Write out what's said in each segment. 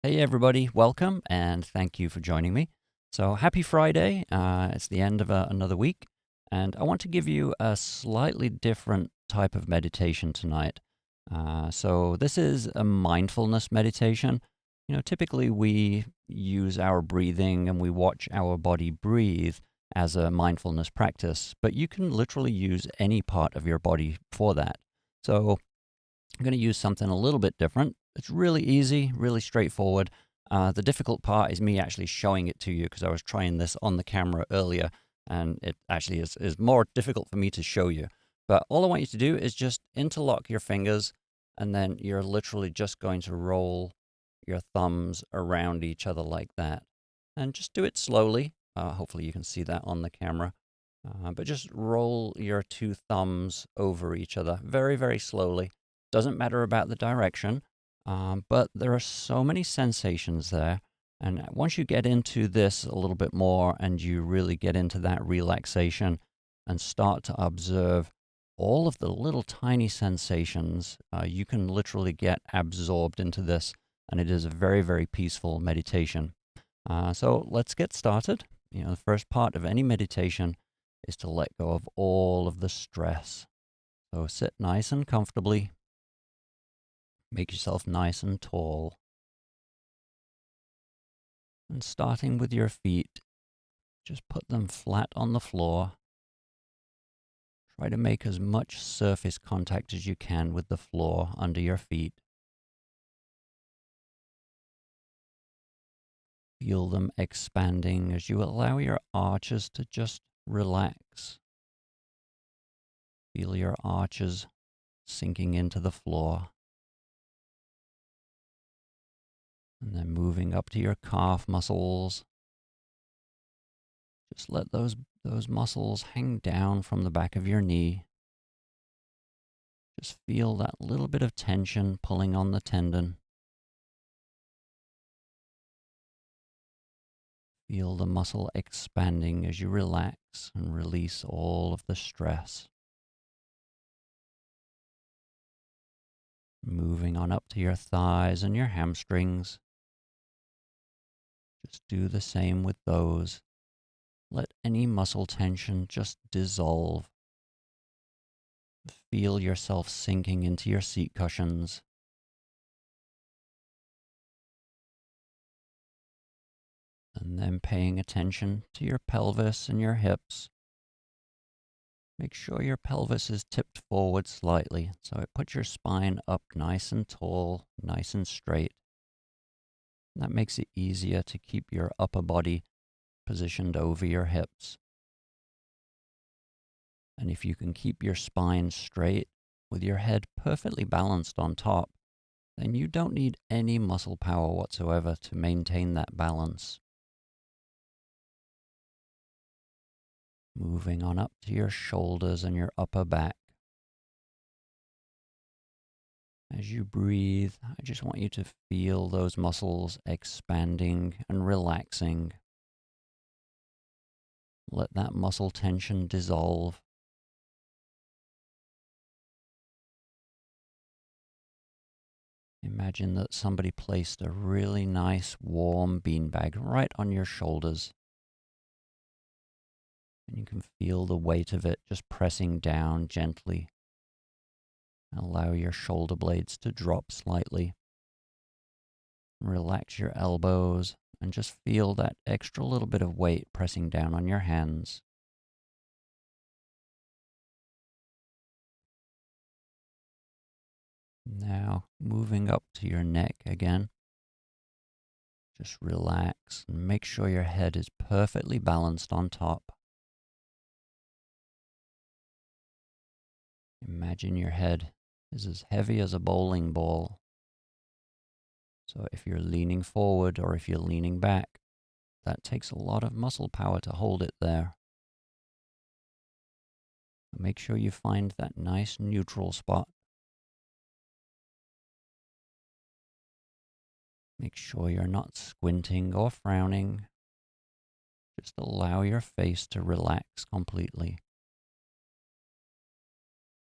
Hey, everybody, welcome and thank you for joining me. So, happy Friday. It's the end of another week, and I want to give you a slightly different type of meditation tonight. This is a mindfulness meditation. Typically we use our breathing and we watch our body breathe as a mindfulness practice, but you can literally use any part of your body for that. So, I'm going to use something a little bit different. It's really easy, really straightforward. The difficult part is me actually showing it to you because I was trying this on the camera earlier and it actually is more difficult for me to show you. But all I want you to do is just interlock your fingers and then you're literally just going to roll your thumbs around each other like that. And just do it slowly. Hopefully, you can see that on the camera. But just roll your two thumbs over each other very, very slowly. Doesn't matter about the direction, but there are so many sensations there. And once you get into this a little bit more and you really get into that relaxation and start to observe all of the little tiny sensations, you can literally get absorbed into this. And it is a very, very peaceful meditation. So let's get started. The first part of any meditation is to let go of all of the stress. So sit nice and comfortably. Make yourself nice and tall. And starting with your feet, just put them flat on the floor. Try to make as much surface contact as you can with the floor under your feet. Feel them expanding as you allow your arches to just relax. Feel your arches sinking into the floor. And then moving up to your calf muscles. Just let those muscles hang down from the back of your knee. Just feel that little bit of tension pulling on the tendon. Feel the muscle expanding as you relax and release all of the stress. Moving on up to your thighs and your hamstrings. Just do the same with those. Let any muscle tension just dissolve. Feel yourself sinking into your seat cushions. And then paying attention to your pelvis and your hips. Make sure your pelvis is tipped forward slightly so it puts your spine up nice and tall, nice and straight. That makes it easier to keep your upper body positioned over your hips. And if you can keep your spine straight with your head perfectly balanced on top, then you don't need any muscle power whatsoever to maintain that balance. Moving on up to your shoulders and your upper back. As you breathe, I just want you to feel those muscles expanding and relaxing. Let that muscle tension dissolve. Imagine that somebody placed a really nice warm beanbag right on your shoulders. And you can feel the weight of it just pressing down gently. Allow your shoulder blades to drop slightly. Relax your elbows and just feel that extra little bit of weight pressing down on your hands. Now, moving up to your neck again. Just relax and make sure your head is perfectly balanced on top. Imagine your head is as heavy as a bowling ball. So if you're leaning forward or if you're leaning back, that takes a lot of muscle power to hold it there. Make sure you find that nice neutral spot. Make sure you're not squinting or frowning. Just allow your face to relax completely.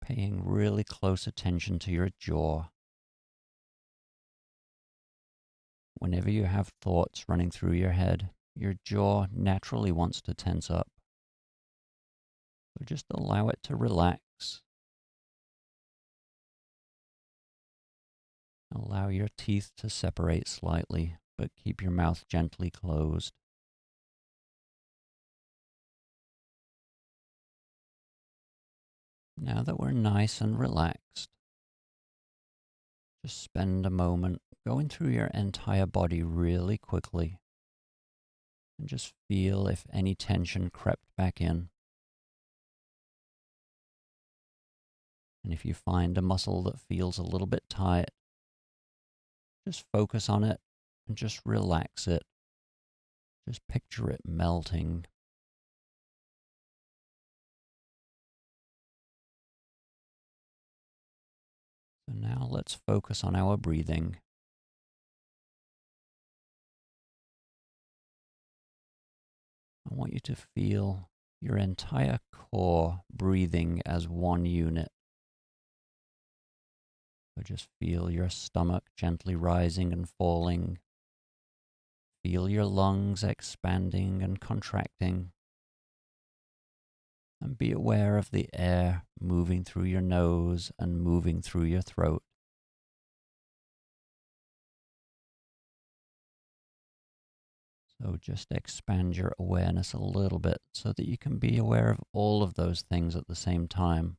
Paying really close attention to your jaw. Whenever you have thoughts running through your head, your jaw naturally wants to tense up. So just allow it to relax. Allow your teeth to separate slightly, but keep your mouth gently closed. Now that we're nice and relaxed, just spend a moment going through your entire body really quickly and just feel if any tension crept back in. And if you find a muscle that feels a little bit tight, just focus on it and just relax it. Just picture it melting. So now let's focus on our breathing. I want you to feel your entire core breathing as one unit. So just feel your stomach gently rising and falling. Feel your lungs expanding and contracting. And be aware of the air moving through your nose and moving through your throat. So just expand your awareness a little bit so that you can be aware of all of those things at the same time.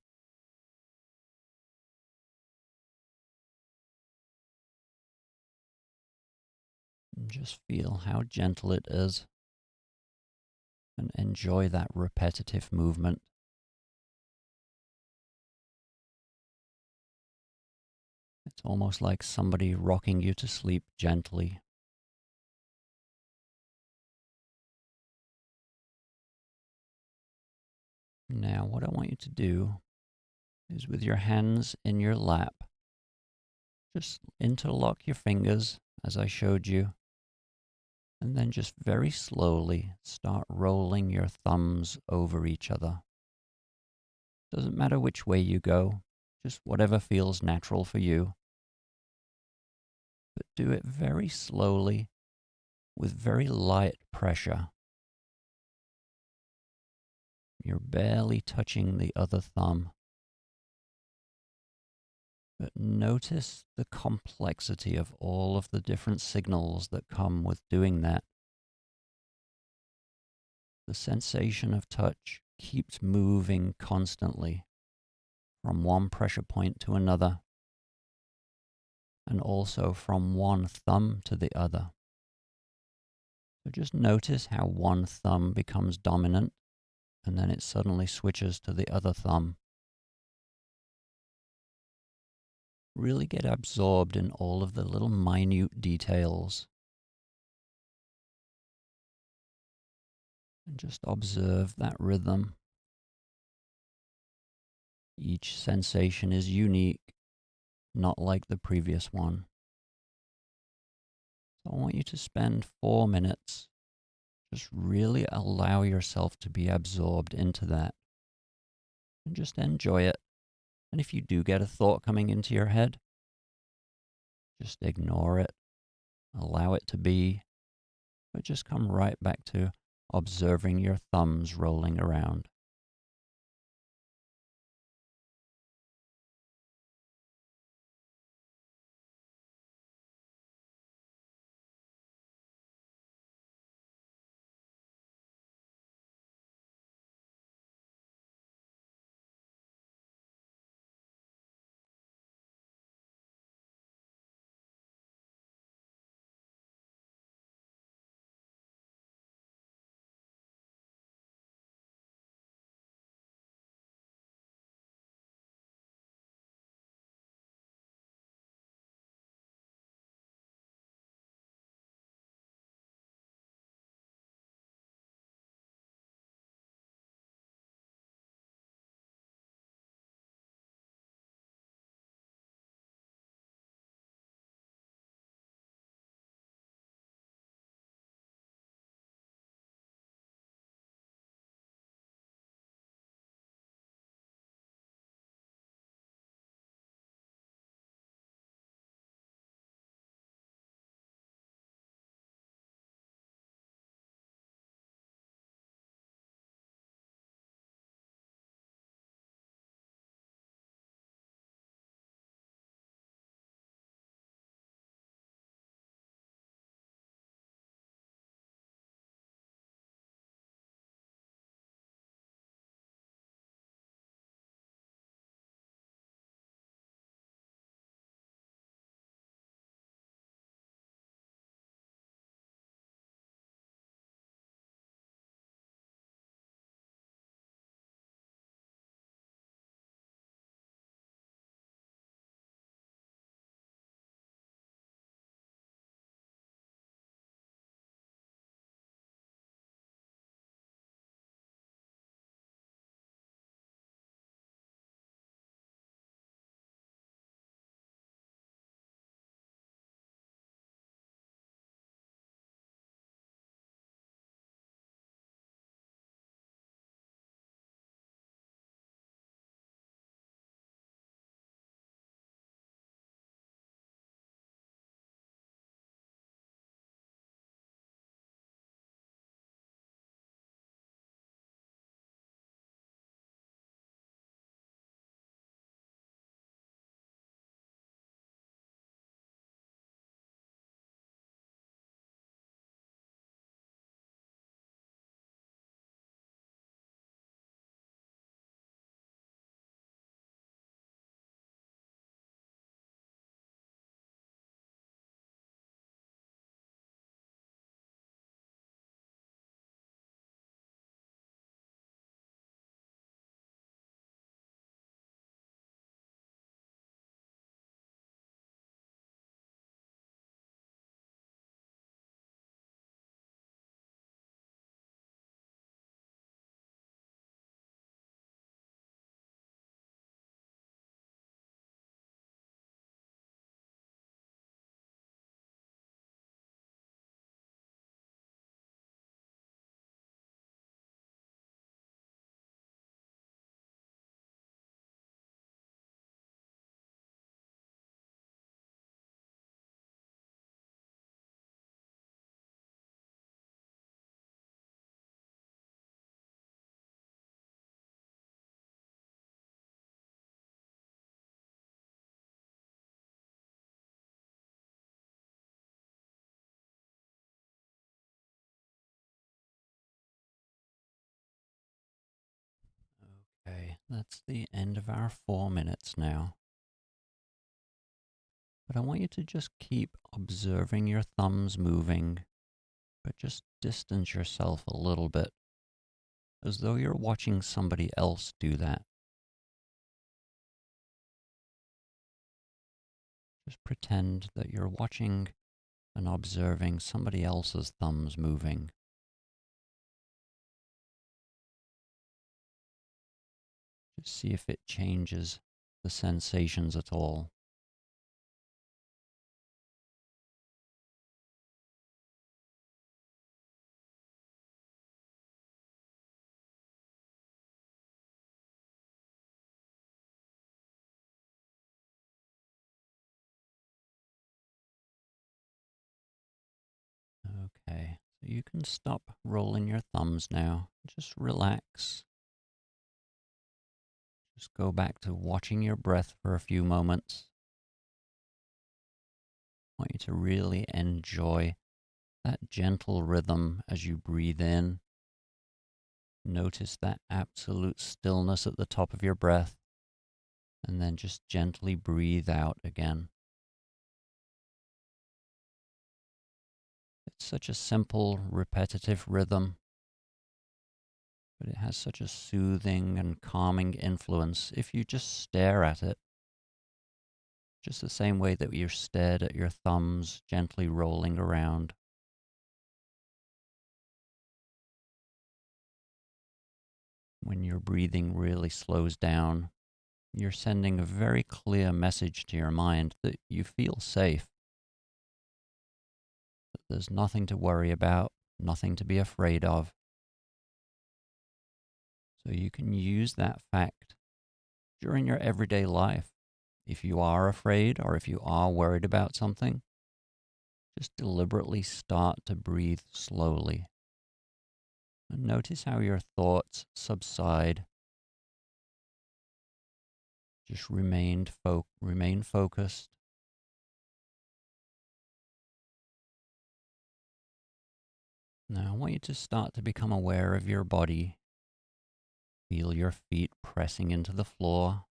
And just feel how gentle it is and enjoy that repetitive movement. It's almost like somebody rocking you to sleep gently. Now, what I want you to do is with your hands in your lap, just interlock your fingers as I showed you, and then just very slowly start rolling your thumbs over each other. Doesn't matter which way you go, just whatever feels natural for you. But do it very slowly with very light pressure. You're barely touching the other thumb. But notice the complexity of all of the different signals that come with doing that. The sensation of touch keeps moving constantly from one pressure point to another, and also from one thumb to the other. So just notice how one thumb becomes dominant, and then it suddenly switches to the other thumb. Really get absorbed in all of the little minute details. And just observe that rhythm. Each sensation is unique, not like the previous one. So I want you to spend 4 minutes. Just really allow yourself to be absorbed into that. And just enjoy it. And if you do get a thought coming into your head, just ignore it. Allow it to be. But just come right back to observing your thumbs rolling around. That's the end of our 4 minutes now. But I want you to just keep observing your thumbs moving, but just distance yourself a little bit, as though you're watching somebody else do that. Just pretend that you're watching and observing somebody else's thumbs moving. Just see if it changes the sensations at all. Okay, so you can stop rolling your thumbs now. Just relax. Just go back to watching your breath for a few moments. I want you to really enjoy that gentle rhythm as you breathe in. Notice that absolute stillness at the top of your breath, and then just gently breathe out again. It's such a simple, repetitive rhythm, but it has such a soothing and calming influence if you just stare at it, just the same way that you stared at your thumbs gently rolling around. When your breathing really slows down, you're sending a very clear message to your mind that you feel safe, that there's nothing to worry about, nothing to be afraid of. So you can use that fact during your everyday life. If you are afraid or if you are worried about something, just deliberately start to breathe slowly. And notice how your thoughts subside. Just remain focused. Now I want you to start to become aware of your body. Feel your feet pressing into the floor.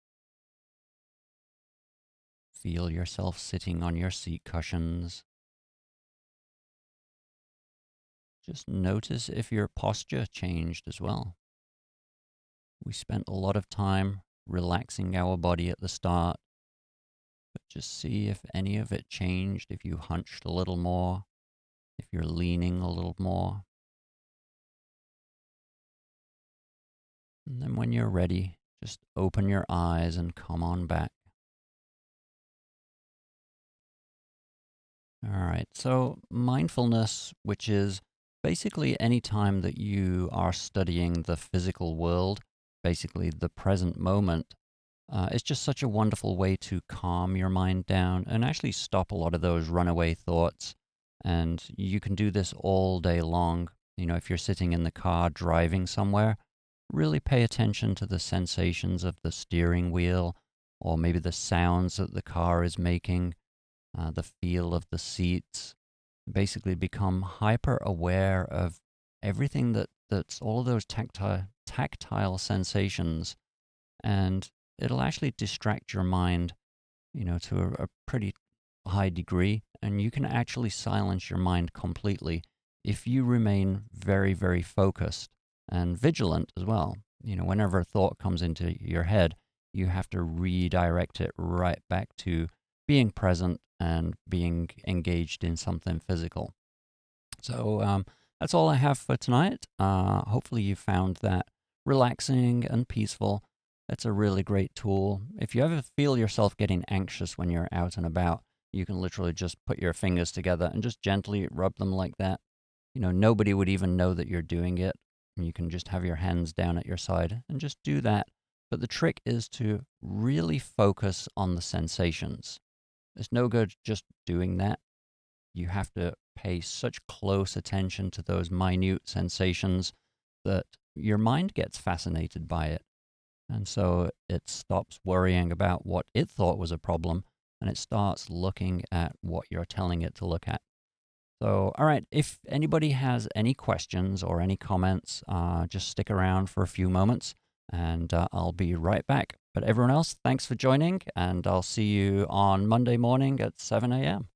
Feel yourself sitting on your seat cushions. Just notice if your posture changed as well. We spent a lot of time relaxing our body at the start, but just see if any of it changed, if you hunched a little more, if you're leaning a little more. And then when you're ready, just open your eyes and come on back. All right, so mindfulness, which is basically any time that you are studying the physical world, basically the present moment, it's just such a wonderful way to calm your mind down and actually stop a lot of those runaway thoughts. And you can do this all day long. You know, if you're sitting in the car driving somewhere, really pay attention to the sensations of the steering wheel or maybe the sounds that the car is making, the feel of the seats. Basically become hyper aware of everything that's all of those tactile sensations, and it'll actually distract your mind, to a pretty high degree, and you can actually silence your mind completely if you remain very, very focused and vigilant as well. Whenever a thought comes into your head, you have to redirect it right back to being present and being engaged in something physical. So that's all I have for tonight. Hopefully you found that relaxing and peaceful. It's a really great tool. If you ever feel yourself getting anxious when you're out and about, you can literally just put your fingers together and just gently rub them like that. Nobody would even know that you're doing it. You can just have your hands down at your side and just do that. But the trick is to really focus on the sensations. It's no good just doing that. You have to pay such close attention to those minute sensations that your mind gets fascinated by it. And so it stops worrying about what it thought was a problem and it starts looking at what you're telling it to look at. So, all right, if anybody has any questions or any comments, just stick around for a few moments. and I'll be right back. But everyone else, thanks for joining, and I'll see you on Monday morning at 7 a.m.